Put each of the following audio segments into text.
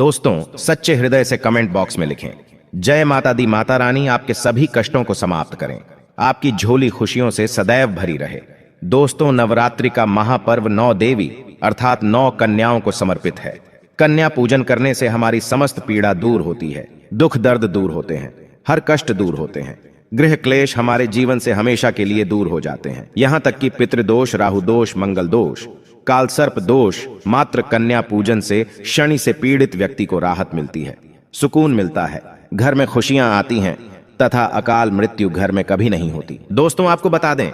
दोस्तों, सच्चे हृदय से कमेंट बॉक्स में लिखें, जय माता दी माता रानी आपके सभी कष्टों को समाप्त करें, आपकी झोली खुशियों से सदैव भरी रहे। दोस्तों, नवरात्रि का महापर्व 9 देवी अर्थात 9 कन्याओं को समर्पित है। कन्या पूजन करने से हमारी समस्त पीड़ा दूर होती है, दुख दर्द दूर होते हैं, हर कष्ट दूर होते हैं, गृह क्लेश हमारे जीवन से हमेशा के लिए दूर हो जाते हैं। यहाँ तक कि पितृदोष, राहु दोष, मंगल दोष, काल सर्प दोष, मात्र कन्या पूजन से शनि से पीड़ित व्यक्ति को राहत मिलती है, सुकून मिलता है, घर में खुशियां आती हैं तथा अकाल मृत्यु घर में कभी नहीं होती। दोस्तों, आपको बता दें,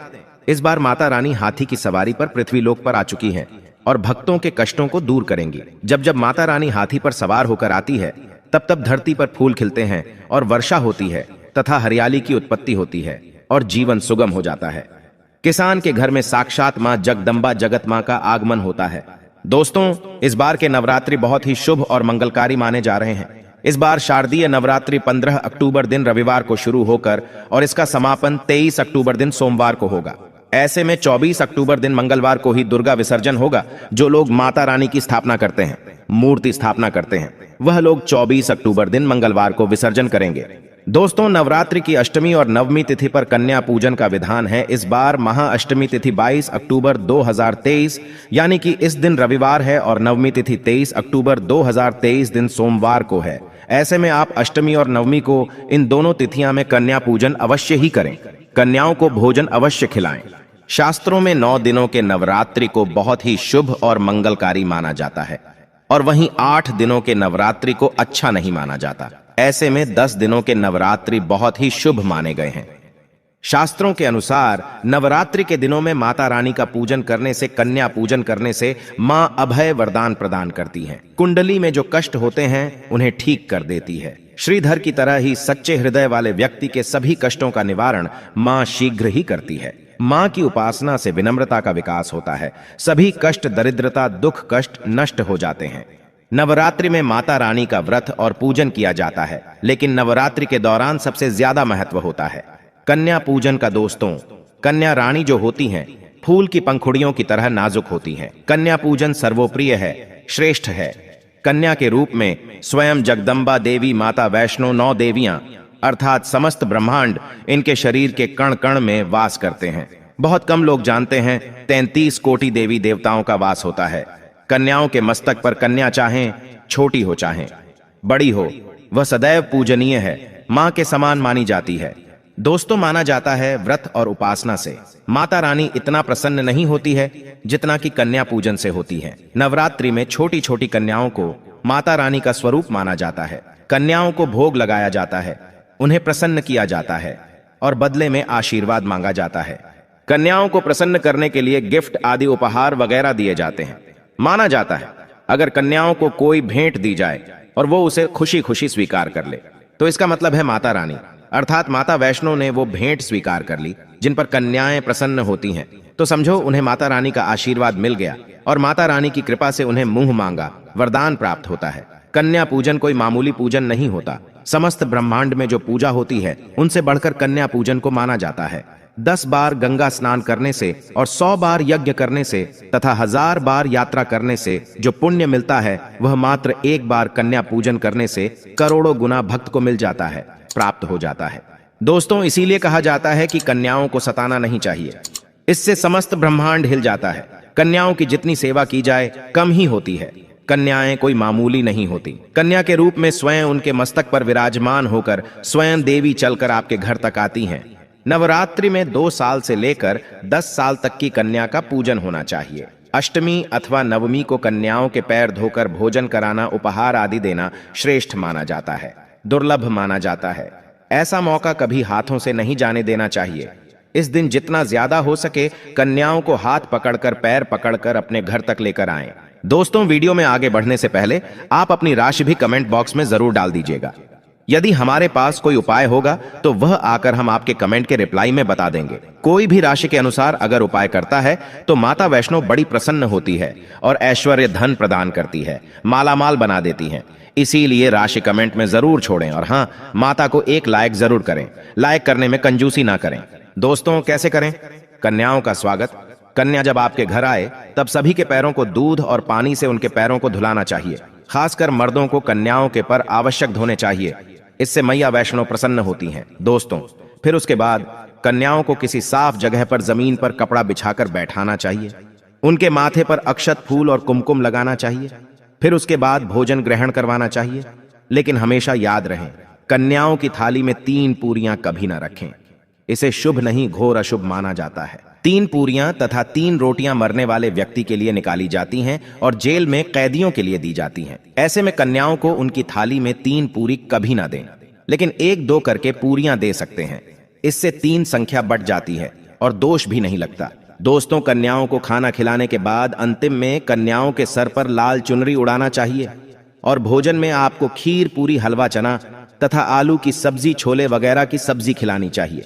इस बार माता रानी हाथी की सवारी पर पृथ्वीलोक पर आ चुकी हैं और भक्तों के कष्टों को दूर करेंगी। जब जब माता रानी हाथी पर सवार होकर आती है, तब तब धरती पर फूल खिलते हैं और वर्षा होती है तथा हरियाली की उत्पत्ति होती है और जीवन सुगम हो जाता है। किसान के घर में साक्षात मां जगदम्बा जगत मां का आगमन होता है। दोस्तों, इस बार के नवरात्रि बहुत ही शुभ और मंगलकारी माने जा रहे हैं। इस बार शारदीय नवरात्रि 15 अक्टूबर दिन रविवार को शुरू होकर और इसका समापन 23 अक्टूबर दिन सोमवार को होगा। ऐसे में 24 अक्टूबर दिन मंगलवार को ही दुर्गा विसर्जन होगा। जो लोग माता रानी की स्थापना करते हैं, मूर्ति स्थापना करते हैं, वह लोग 24 अक्टूबर दिन मंगलवार को विसर्जन करेंगे। दोस्तों, नवरात्रि की अष्टमी और नवमी तिथि पर कन्या पूजन का विधान है। इस बार महाअष्टमी तिथि 22 अक्टूबर 2023 यानी कि इस दिन रविवार है और नवमी तिथि 23 अक्टूबर 2023 दिन सोमवार को है। ऐसे में आप अष्टमी और नवमी को इन दोनों तिथियां में कन्या पूजन अवश्य ही करें। कन्याओं को भोजन अवश्य खिलाएं। शास्त्रों में 9 दिनों के नवरात्रि को बहुत ही शुभ और मंगलकारी माना जाता है और वहीं 8 दिनों के नवरात्रि को अच्छा नहीं माना जाता। ऐसे में 10 दिनों के नवरात्रि बहुत ही शुभ माने गए हैं। शास्त्रों के अनुसार नवरात्रि के दिनों में माता रानी का पूजन करने से, कन्या पूजन करने से मां अभय वरदान प्रदान करती हैं। कुंडली में जो कष्ट होते हैं उन्हें ठीक कर देती है। श्रीधर की तरह ही सच्चे हृदय वाले व्यक्ति के सभी कष्टों का निवारण मां शीघ्र ही करती है। मां की उपासना से विनम्रता का विकास होता है। सभी कष्ट, दरिद्रता, दुख, कष्ट नष्ट हो जाते हैं। नवरात्रि में माता रानी का व्रत और पूजन किया जाता है, लेकिन नवरात्रि के दौरान सबसे ज्यादा महत्व होता है कन्या पूजन का। दोस्तों, कन्या रानी जो होती हैं, फूल की पंखुड़ियों की तरह नाजुक होती हैं। कन्या पूजन सर्वोप्रिय है, श्रेष्ठ है। कन्या के रूप में स्वयं जगदम्बा देवी, माता वैष्णो, 9 देवियां अर्थात समस्त ब्रह्मांड इनके शरीर के कण कण में वास करते हैं। बहुत कम लोग जानते हैं 33 कोटि देवी देवताओं का वास होता है। कन्याओं के मस्तक पर कन्या चाहें छोटी हो चाहें बड़ी हो, वह सदैव पूजनीय है, मां के समान मानी जाती है। दोस्तों, माना जाता है व्रत और उपासना से माता रानी इतना प्रसन्न नहीं होती है जितना कि कन्या पूजन से होती है। नवरात्रि में छोटी छोटी कन्याओं को माता रानी का स्वरूप माना जाता है। कन्याओं को भोग लगाया जाता है, उन्हें प्रसन्न किया जाता है और बदले में आशीर्वाद मांगा जाता है। कन्याओं को प्रसन्न करने के लिए गिफ्ट आदि उपहार वगैरह दिए जाते हैं। माना जाता है अगर कन्याओं को कोई भेंट दी जाए और वो उसे खुशी खुशी स्वीकार कर ले, तो इसका मतलब है माता रानी अर्थात माता वैष्णो ने वो भेंट स्वीकार कर ली। जिन पर कन्याएं प्रसन्न होती हैं, तो समझो उन्हें माता रानी का आशीर्वाद मिल गया और माता रानी की कृपा से उन्हें मुंह मांगा वरदान प्राप्त होता है। कन्या पूजन कोई मामूली पूजन नहीं होता। समस्त ब्रह्मांड में जो पूजा होती है, उनसे बढ़कर कन्या पूजन को माना जाता है। 10 बार गंगा स्नान करने से और 100 बार यज्ञ करने से तथा 1000 बार यात्रा करने से जो पुण्य मिलता है, वह मात्र 1 बार कन्या पूजन करने से करोड़ों गुना भक्त को मिल जाता है, प्राप्त हो जाता है। दोस्तों, इसीलिए कहा जाता है कि कन्याओं को सताना नहीं चाहिए, इससे समस्त ब्रह्मांड हिल जाता है। कन्याओं की जितनी सेवा की जाए कम ही होती है। कन्याएं कोई मामूली नहीं होती। कन्या के रूप में स्वयं उनके मस्तक पर विराजमान होकर स्वयं देवी चलकर आपके घर तक आती हैं। नवरात्रि में 2 साल से लेकर 10 साल तक की कन्या का पूजन होना चाहिए। अष्टमी अथवा नवमी को कन्याओं के पैर धोकर भोजन कराना, उपहार आदि देना श्रेष्ठ माना जाता है, दुर्लभ माना जाता है। ऐसा मौका कभी हाथों से नहीं जाने देना चाहिए। इस दिन जितना ज्यादा हो सके कन्याओं को हाथ पकड़कर, पैर पकड़कर अपने घर तक लेकर आएं। दोस्तों, वीडियो में आगे बढ़ने से पहले आप अपनी राशि भी कमेंट बॉक्स में जरूर डाल दीजिएगा। यदि हमारे पास कोई उपाय होगा तो वह आकर हम आपके कमेंट के रिप्लाई में बता देंगे। कोई भी राशि के अनुसार अगर उपाय करता है तो माता वैष्णो बड़ी प्रसन्न होती है और ऐश्वर्य धन प्रदान करती है, मालामाल बना देती हैं। इसीलिए राशि कमेंट में जरूर छोड़ें और हाँ, माता को एक लाइक जरूर करें। लाइक करने में कंजूसी ना करें। दोस्तों, कैसे करें? कन्याओं का स्वागत। कन्या जब आपके घर आए तब सभी के पैरों को दूध और पानी से उनके पैरों को धुलाना चाहिए। खासकर मर्दों को कन्याओं के पर आवश्यक धोने चाहिए, इससे मैया वैष्णो प्रसन्न होती हैं। दोस्तों, फिर उसके बाद कन्याओं को किसी साफ जगह पर जमीन पर कपड़ा बिछाकर बैठाना चाहिए। उनके माथे पर अक्षत, फूल और कुमकुम लगाना चाहिए। फिर उसके बाद भोजन ग्रहण करवाना चाहिए। लेकिन हमेशा याद रहे, कन्याओं की थाली में 3 पूरियां कभी ना रखें। इसे शुभ नहीं, घोर अशुभ माना जाता है। 3 पूरियां तथा 3 रोटियां मरने वाले व्यक्ति के लिए निकाली जाती हैं और जेल में कैदियों के लिए दी जाती हैं। ऐसे में कन्याओं को उनकी थाली में 3 पूरी कभी ना दें, लेकिन 1-2 करके पूरियां दे सकते हैं। इससे 3 संख्या बढ़ जाती है और दोष भी नहीं लगता। दोस्तों, कन्याओं को खाना खिलाने के बाद अंतिम में कन्याओं के सर पर लाल चुनरी उड़ाना चाहिए और भोजन में आपको खीर, पूरी, हलवा, चना तथा आलू की सब्जी, छोले वगैरह की सब्जी खिलानी चाहिए।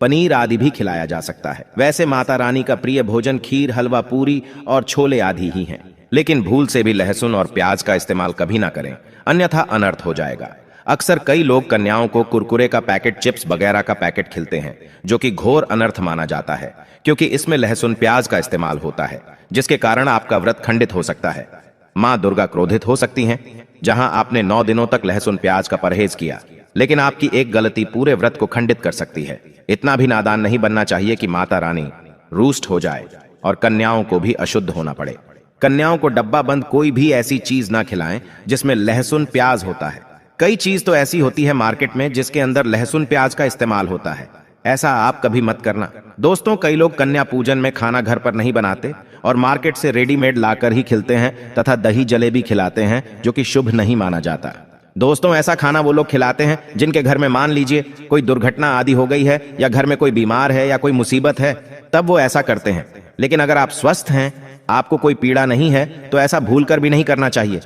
पनीर आदि भी खिलाया जा सकता है। वैसे माता रानी का प्रिय भोजन खीर, हलवा, पूरी और छोले आदि ही हैं। लेकिन भूल से भी लहसुन और प्याज का इस्तेमाल कभी ना करें, अन्यथा अनर्थ हो जाएगा। अक्सर कई लोग कन्याओं को कुरकुरे का पैकेट, चिप्स वगैरह का पैकेट खिलाते हैं, जो कि घोर अनर्थ माना जाता है, क्योंकि इसमें लहसुन, प्याज का इस्तेमाल होता है, जिसके कारण आपका व्रत खंडित हो सकता है। मां दुर्गा क्रोधित हो सकती हैं। जहां आपने 9 दिनों तक लहसुन प्याज का परहेज किया, लेकिन आपकी एक गलती पूरे व्रत को खंडित कर सकती है। इतना भी नादान नहीं बनना चाहिए कि माता रानी रूष्ट हो जाए और कन्याओं को भी अशुद्ध होना पड़े। कन्याओं को डब्बा बंद कोई भी ऐसी चीज ना खिलाएं जिसमें लहसुन, प्याज होता है। कई चीज तो ऐसी होती है मार्केट में जिसके अंदर लहसुन, प्याज का इस्तेमाल होता है। ऐसा आप कभी मत करना। दोस्तों, कई लोग कन्या पूजन में खाना घर पर नहीं बनाते और मार्केट से रेडीमेड लाकर ही खिलाते हैं तथा दही जलेबी खिलाते हैं, जो कि शुभ नहीं माना जाता। दोस्तों, ऐसा खाना वो लोग खिलाते हैं जिनके घर में मान लीजिए कोई दुर्घटना आदि हो गई है या घर में कोई बीमार है या कोई मुसीबत है, तब वो ऐसा करते हैं। लेकिन अगर आप स्वस्थ हैं, आपको कोई पीड़ा नहीं है, तो ऐसा भूलकर भी नहीं करना चाहिए।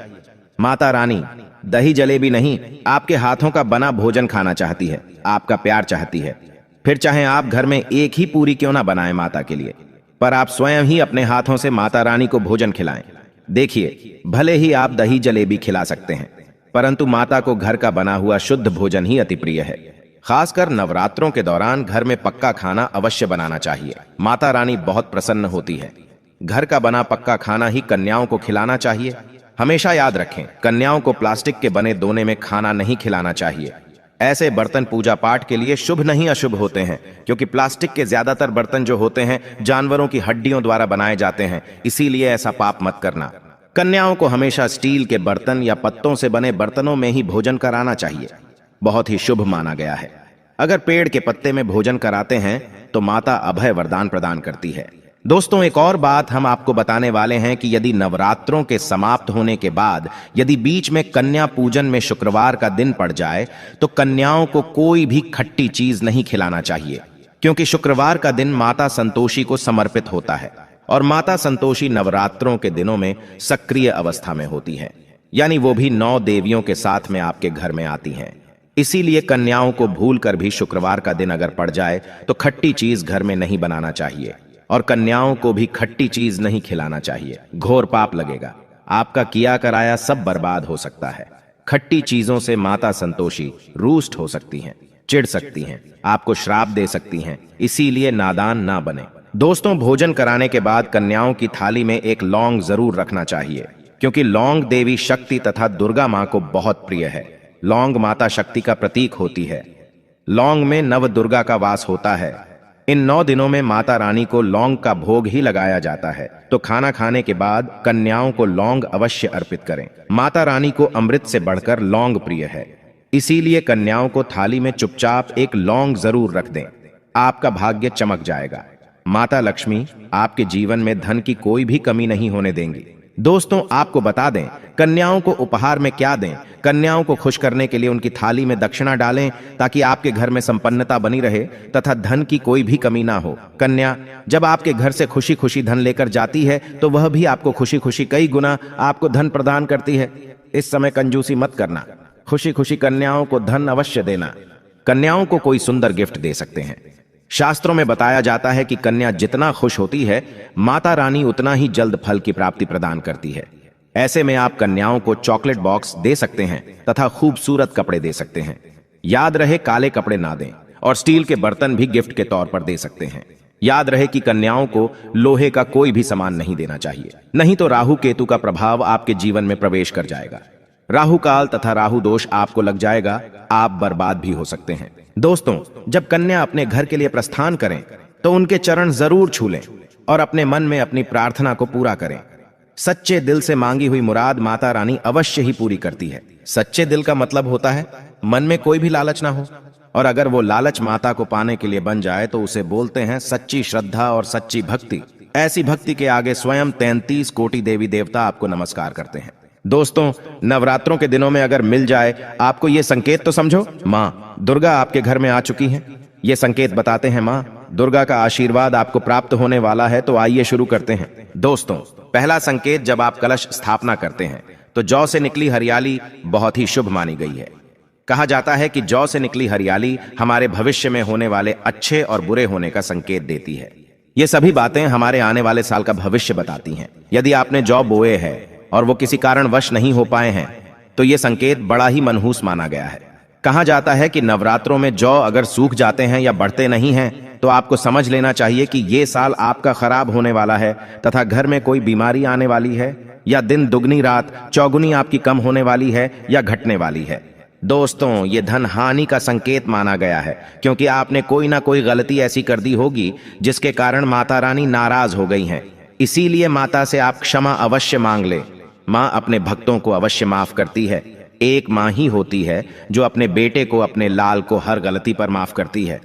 माता रानी दही जलेबी नहीं, आपके हाथों का बना भोजन खाना चाहती है, आपका प्यार चाहती है। फिर चाहे आप घर में एक ही पूरी क्यों ना बनाएं माता के लिए, पर आप स्वयं ही अपने हाथों से माता रानी को भोजन खिलाएं। देखिए, भले ही आप दही जलेबी खिला सकते हैं, परंतु माता को घर का बना हुआ शुद्ध भोजन ही अति प्रिय है। खासकर नवरात्रों के दौरान घर में पक्का खाना अवश्य बनाना चाहिए। माता रानी बहुत प्रसन्न होती है। घर का बना पक्का खाना ही कन्याओं को खिलाना चाहिए। हमेशा याद रखें, कन्याओं को प्लास्टिक के बने दोने में खाना नहीं खिलाना चाहिए। ऐसे बर्तन पूजा पाठ के लिए शुभ नहीं अशुभ होते हैं, क्योंकि प्लास्टिक के ज्यादातर बर्तन जो होते हैं जानवरों की हड्डियों द्वारा बनाए जाते हैं, इसीलिए ऐसा पाप मत करना। कन्याओं को हमेशा स्टील के बर्तन या पत्तों से बने बर्तनों में ही भोजन कराना चाहिए, बहुत ही शुभ माना गया है। अगर पेड़ के पत्ते में भोजन कराते हैं तो माता अभय वरदान प्रदान करती है। दोस्तों, एक और बात हम आपको बताने वाले हैं कि यदि नवरात्रों के समाप्त होने के बाद यदि बीच में कन्या पूजन में शुक्रवार का दिन पड़ जाए तो कन्याओं को कोई भी खट्टी चीज नहीं खिलाना चाहिए, क्योंकि शुक्रवार का दिन माता संतोषी को समर्पित होता है और माता संतोषी नवरात्रों के दिनों में सक्रिय अवस्था में होती है, यानी वो भी 9 देवियों के साथ में आपके घर में आती हैं। इसीलिए कन्याओं को भूलकर भी शुक्रवार का दिन अगर पड़ जाए तो खट्टी चीज घर में नहीं बनाना चाहिए और कन्याओं को भी खट्टी चीज नहीं खिलाना चाहिए। घोर पाप लगेगा, आपका किया कराया सब बर्बाद हो सकता है। खट्टी चीजों से माता संतोषी रूष्ट हो सकती हैं, चिढ़ सकती हैं, आपको श्राप दे सकती हैं, इसीलिए नादान ना बने। दोस्तों, भोजन कराने के बाद कन्याओं की थाली में एक लौंग जरूर रखना चाहिए, क्योंकि लौंग देवी शक्ति तथा दुर्गा मां को बहुत प्रिय है। लौंग माता शक्ति का प्रतीक होती है। लौंग में नव दुर्गा का वास होता है। इन 9 दिनों में माता रानी को लौंग का भोग ही लगाया जाता है, तो खाना खाने के बाद कन्याओं को लौंग अवश्य अर्पित करें। माता रानी को अमृत से बढ़कर लौंग प्रिय है, इसीलिए कन्याओं को थाली में चुपचाप एक लौंग जरूर रख दें, आपका भाग्य चमक जाएगा। माता लक्ष्मी आपके जीवन में धन की कोई भी कमी नहीं होने देंगी। दोस्तों, आपको बता दें, कन्याओं को उपहार में क्या दें। कन्याओं को खुश करने के लिए उनकी थाली में दक्षिणा डालें, ताकि आपके घर में संपन्नता बनी रहे तथा धन की कोई भी कमी ना हो। कन्या जब आपके घर से खुशी खुशी धन लेकर जाती है तो वह भी आपको खुशी खुशी कई गुना आपको धन प्रदान करती है। इस समय कंजूसी मत करना, खुशी खुशी कन्याओं को धन अवश्य देना। कन्याओं को कोई सुंदर गिफ्ट दे सकते हैं। शास्त्रों में बताया जाता है कि कन्या जितना खुश होती है, माता रानी उतना ही जल्द फल की प्राप्ति प्रदान करती है। ऐसे में आप कन्याओं को चॉकलेट बॉक्स दे सकते हैं तथा खूबसूरत कपड़े दे सकते हैं। याद रहे, काले कपड़े ना दें और स्टील के बर्तन भी गिफ्ट के तौर पर दे सकते हैं। याद रहे कि कन्याओं को लोहे का कोई भी सामान नहीं देना चाहिए, नहीं तो राहु केतु का प्रभाव आपके जीवन में प्रवेश कर जाएगा। राहु काल तथा राहु दोष आपको लग जाएगा, आप बर्बाद भी हो सकते हैं। दोस्तों, जब कन्या अपने घर के लिए प्रस्थान करें तो उनके चरण जरूर छू लें और अपने मन में अपनी प्रार्थना को पूरा करें। सच्चे दिल से मांगी हुई मुराद माता रानी अवश्य ही पूरी करती है। सच्चे दिल का मतलब होता है मन में कोई भी लालच ना हो, और अगर वो लालच माता को पाने के लिए बन जाए तो उसे बोलते हैं सच्ची श्रद्धा और सच्ची भक्ति। ऐसी भक्ति के आगे स्वयं 33 कोटि देवी देवता आपको नमस्कार करते हैं। दोस्तों, नवरात्रों के दिनों में अगर मिल जाए आपको ये संकेत तो समझो, माँ दुर्गा आपके घर में आ चुकी हैं। ये संकेत बताते हैं माँ दुर्गा का आशीर्वाद आपको प्राप्त होने वाला है। तो आइए शुरू करते हैं। दोस्तों, पहला संकेत, जब आप कलश स्थापना करते हैं तो जौ से निकली हरियाली बहुत ही शुभ मानी गई है। कहा जाता है कि जौ से निकली हरियाली हमारे भविष्य में होने वाले अच्छे और बुरे होने का संकेत देती है। ये सभी बातें हमारे आने वाले साल का भविष्य बताती हैं। यदि आपने जौ बोए हैं और वो किसी कारणवश नहीं हो पाए हैं तो ये संकेत बड़ा ही मनहूस माना गया है। कहा जाता है कि नवरात्रों में जौ अगर सूख जाते हैं या बढ़ते नहीं हैं तो आपको समझ लेना चाहिए कि ये साल आपका खराब होने वाला है तथा घर में कोई बीमारी आने वाली है, या दिन दुगनी रात चौगुनी आपकी कम होने वाली है या घटने वाली है। दोस्तों, ये धन हानि का संकेत माना गया है, क्योंकि आपने कोई ना कोई गलती ऐसी कर दी होगी जिसके कारण माता रानी नाराज हो गई हैं। इसीलिए माता से आप क्षमा अवश्य मांग ले। माँ अपने भक्तों को अवश्य माफ करती है। एक माँ ही होती है जो अपने बेटे को, अपने लाल को हर गलती पर माफ करती है।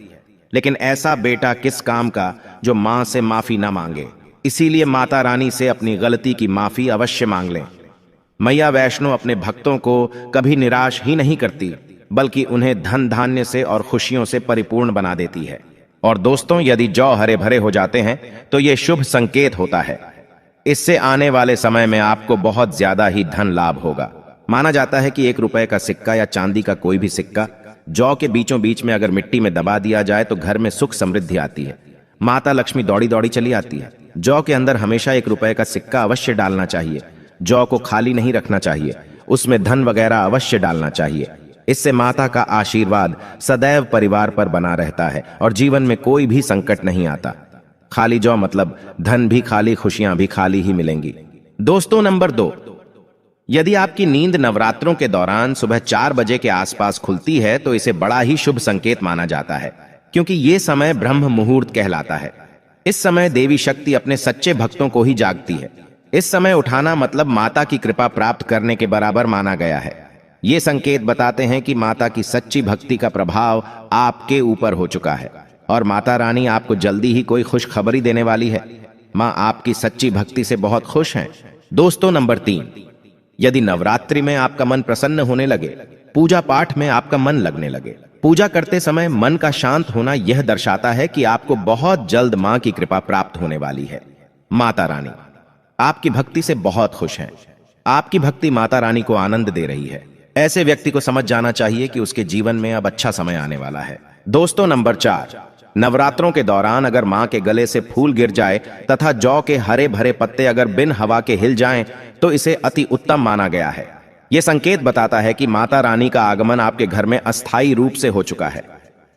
लेकिन ऐसा बेटा किस काम का जो माँ से माफी ना मांगे। इसीलिए माता रानी से अपनी गलती की माफी अवश्य मांग लें। मैया वैष्णो अपने भक्तों को कभी निराश ही नहीं करती, बल्कि उन्हें धन धान्य से और खुशियों से परिपूर्ण बना देती है। और दोस्तों, यदि जौ हरे भरे हो जाते हैं तो ये शुभ संकेत होता है। इससे आने वाले समय में आपको बहुत ज्यादा ही धन लाभ होगा। माना जाता है कि 1 रुपए का सिक्का या चांदी का कोई भी सिक्का जौ के बीचों बीच में अगर मिट्टी में दबा दिया जाए तो घर में सुख समृद्धि आती है। माता लक्ष्मी दौड़ी दौड़ी चली आती है। जौ के अंदर हमेशा 1 रुपए का सिक्का अवश्य डालना चाहिए। जौ को खाली नहीं रखना चाहिए, उसमें धन वगैरह अवश्य डालना चाहिए। इससे माता का आशीर्वाद सदैव परिवार पर बना रहता है और जीवन में कोई भी संकट नहीं आता। खाली जौ मतलब धन भी खाली, खुशियां भी खाली ही मिलेंगी। दोस्तों, नंबर 2, यदि आपकी नींद नवरात्रों के दौरान सुबह 4 बजे के आसपास खुलती है तो इसे बड़ा ही शुभ संकेत माना जाता है, क्योंकि ये समय ब्रह्म मुहूर्त कहलाता है। इस समय देवी शक्ति अपने सच्चे भक्तों को ही जागती है। इस समय उठाना मतलब माता की कृपा प्राप्त करने के बराबर माना गया है। ये संकेत बताते हैं कि माता की सच्ची भक्ति का प्रभाव आपके ऊपर हो चुका है और माता रानी आपको जल्दी ही कोई खुशखबरी देने वाली है। माँ आपकी सच्ची भक्ति से बहुत खुश हैं। दोस्तों, नंबर 3, यदि नवरात्रि में आपका मन प्रसन्न होने लगे, पूजा पाठ में आपका मन लगने लगे, पूजा करते समय मन का शांत होना यह दर्शाता है कि आपको बहुत जल्द माँ की कृपा प्राप्त होने वाली है। माता रानी आपकी भक्ति से बहुत खुश हैं। आपकी भक्ति माता रानी को आनंद दे रही है। ऐसे व्यक्ति को समझ जाना चाहिए कि उसके जीवन में अब अच्छा समय आने वाला है। दोस्तों, नंबर 4, नवरात्रों के दौरान अगर मां के गले से फूल गिर जाए तथा जौ के हरे भरे पत्ते अगर बिन हवा के हिल जाएं तो इसे अति उत्तम माना गया है। यह संकेत बताता है कि माता रानी का आगमन आपके घर में अस्थायी रूप से हो चुका है।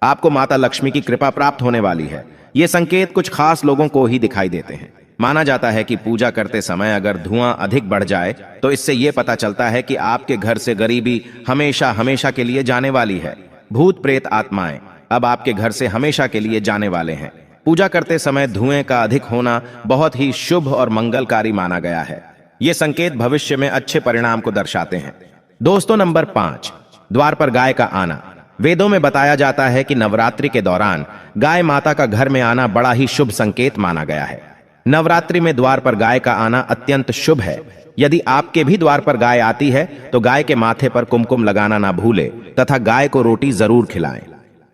आपको माता लक्ष्मी की कृपा प्राप्त होने वाली है। ये संकेत कुछ खास लोगों को ही दिखाई देते हैं। माना जाता है कि पूजा करते समय अगर धुआं अधिक बढ़ जाए तो इससे यह पता चलता है कि आपके घर से गरीबी हमेशा हमेशा के लिए जाने वाली है। भूत प्रेत आत्माएं अब आपके घर से हमेशा के लिए जाने वाले हैं। पूजा करते समय धुएं का अधिक होना बहुत ही शुभ और मंगलकारी माना गया है। ये संकेत भविष्य में अच्छे परिणाम को दर्शाते हैं। दोस्तों, नंबर 5, द्वार पर गाय का आना। वेदों में बताया जाता है कि नवरात्रि के दौरान गाय माता का घर में आना बड़ा ही शुभ संकेत माना गया है। नवरात्रि में द्वार पर गाय का आना अत्यंत शुभ है। यदि आपके भी द्वार पर गाय आती है तो गाय के माथे पर कुमकुम लगाना ना भूले तथा गाय को रोटी जरूर खिलाएं।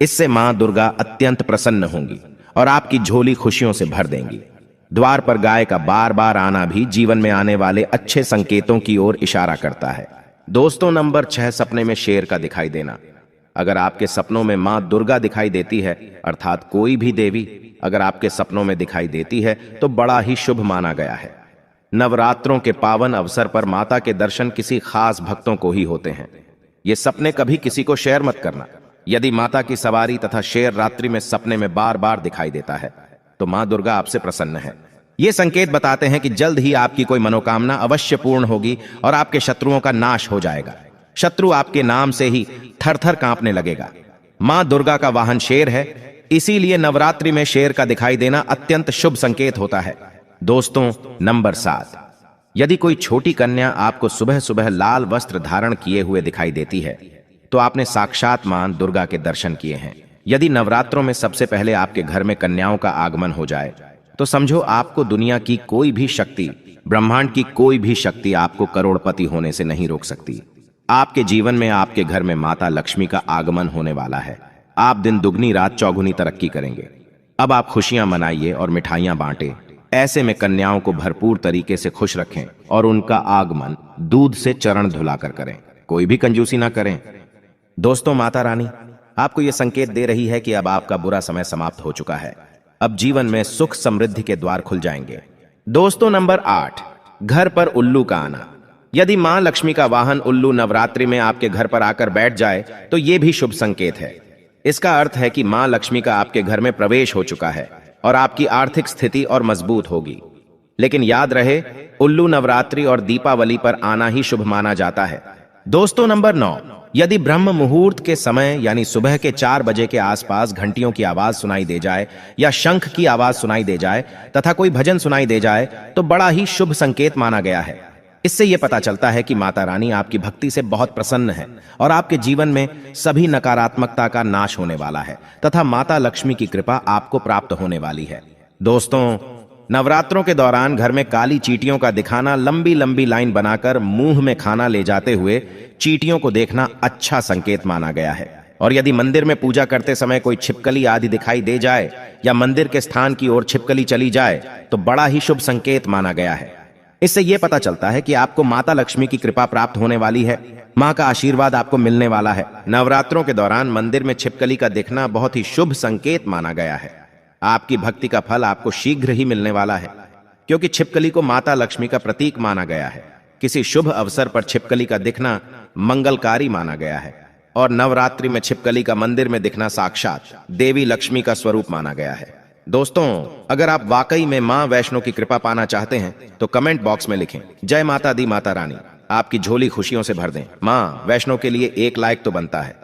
इससे मां दुर्गा अत्यंत प्रसन्न होंगी और आपकी झोली खुशियों से भर देंगी। द्वार पर गाय का बार बार आना भी जीवन में आने वाले अच्छे संकेतों की ओर इशारा करता है। दोस्तों, नंबर 6, सपने में शेर का दिखाई देना। अगर आपके सपनों में मां दुर्गा दिखाई देती है, अर्थात कोई भी देवी अगर आपके सपनों में दिखाई देती है तो बड़ा ही शुभ माना गया है। नवरात्रों के पावन अवसर पर माता के दर्शन किसी खास भक्तों को ही होते हैं। ये सपने कभी किसी को शेयर मत करना। यदि माता की सवारी तथा शेर रात्रि में सपने में बार बार दिखाई देता है तो मां दुर्गा आपसे प्रसन्न है। ये संकेत बताते हैं कि जल्द ही आपकी कोई मनोकामना अवश्य पूर्ण होगी और आपके शत्रुओं का नाश हो जाएगा। शत्रु आपके नाम से ही थर-थर कांपने लगेगा। मां दुर्गा का वाहन शेर है, इसीलिए नवरात्रि में शेर का दिखाई देना अत्यंत शुभ संकेत होता है। दोस्तों, नंबर 7, यदि कोई छोटी कन्या आपको सुबह सुबह लाल वस्त्र धारण किए हुए दिखाई देती है तो आपने साक्षात मां दुर्गा के दर्शन किए हैं। यदि नवरात्रों में सबसे पहले आपके घर में कन्याओं का आगमन हो जाए तो समझो आपको दुनिया की कोई भी शक्ति, ब्रह्मांड की कोई भी शक्ति आपको करोड़पति होने से नहीं रोक सकती। आपके जीवन में, आपके घर में माता लक्ष्मी का आगमन होने वाला है। आप दिन दुगनी रात चौगुनी तरक्की करेंगे। अब आप खुशियां मनाइए और मिठाइयां बांटें। ऐसे में कन्याओं को भरपूर तरीके से खुश रखें और उनका आगमन दूध से चरण धुलाकर करें, कोई भी कंजूसी ना करें। दोस्तों, माता रानी आपको यह संकेत दे रही है कि अब आपका बुरा समय समाप्त हो चुका है। अब जीवन में सुख समृद्धि के द्वार खुल जाएंगे। दोस्तों, नंबर 8, घर पर उल्लू का आना। यदि मां लक्ष्मी का वाहन उल्लू नवरात्रि में आपके घर पर आकर बैठ जाए तो यह भी शुभ संकेत है। इसका अर्थ है कि मां लक्ष्मी का आपके घर में प्रवेश हो चुका है और आपकी आर्थिक स्थिति और मजबूत होगी। लेकिन याद रहे, उल्लू नवरात्रि और दीपावली पर आना ही शुभ माना जाता है। दोस्तों, नंबर 9, यदि ब्रह्म मुहूर्त के समय यानी सुबह के 4 बजे के आसपास घंटियों की आवाज सुनाई दे जाए या शंख की आवाज सुनाई दे जाए तथा कोई भजन सुनाई दे जाए तो बड़ा ही शुभ संकेत माना गया है। इससे यह पता चलता है कि माता रानी आपकी भक्ति से बहुत प्रसन्न है और आपके जीवन में सभी नकारात्मकता का नाश होने वाला है तथा माता लक्ष्मी की कृपा आपको प्राप्त होने वाली है। दोस्तों, नवरात्रों के दौरान घर में काली चींटियों का दिखाना, लंबी लंबी लाइन बनाकर मुंह में खाना ले जाते हुए चींटियों को देखना अच्छा संकेत माना गया है। और यदि मंदिर में पूजा करते समय कोई छिपकली आदि दिखाई दे जाए या मंदिर के स्थान की ओर छिपकली चली जाए तो बड़ा ही शुभ संकेत माना गया है। इससे यह पता चलता है कि आपको माता लक्ष्मी की कृपा प्राप्त होने वाली है, मां का आशीर्वाद आपको मिलने वाला है। नवरात्रों के दौरान मंदिर में छिपकली का दिखना बहुत ही शुभ संकेत माना गया है। आपकी भक्ति का फल आपको शीघ्र ही मिलने वाला है, क्योंकि छिपकली को माता लक्ष्मी का प्रतीक माना गया है। किसी शुभ अवसर पर छिपकली का दिखना मंगलकारी माना गया है और नवरात्रि में छिपकली का मंदिर में दिखना साक्षात देवी लक्ष्मी का स्वरूप माना गया है। दोस्तों, अगर आप वाकई में मां वैष्णो की कृपा पाना चाहते हैं तो कमेंट बॉक्स में लिखें, जय माता दी माता रानी। आपकी झोली खुशियों से भर दें। मां वैष्णो के लिए एक लाइक तो बनता है।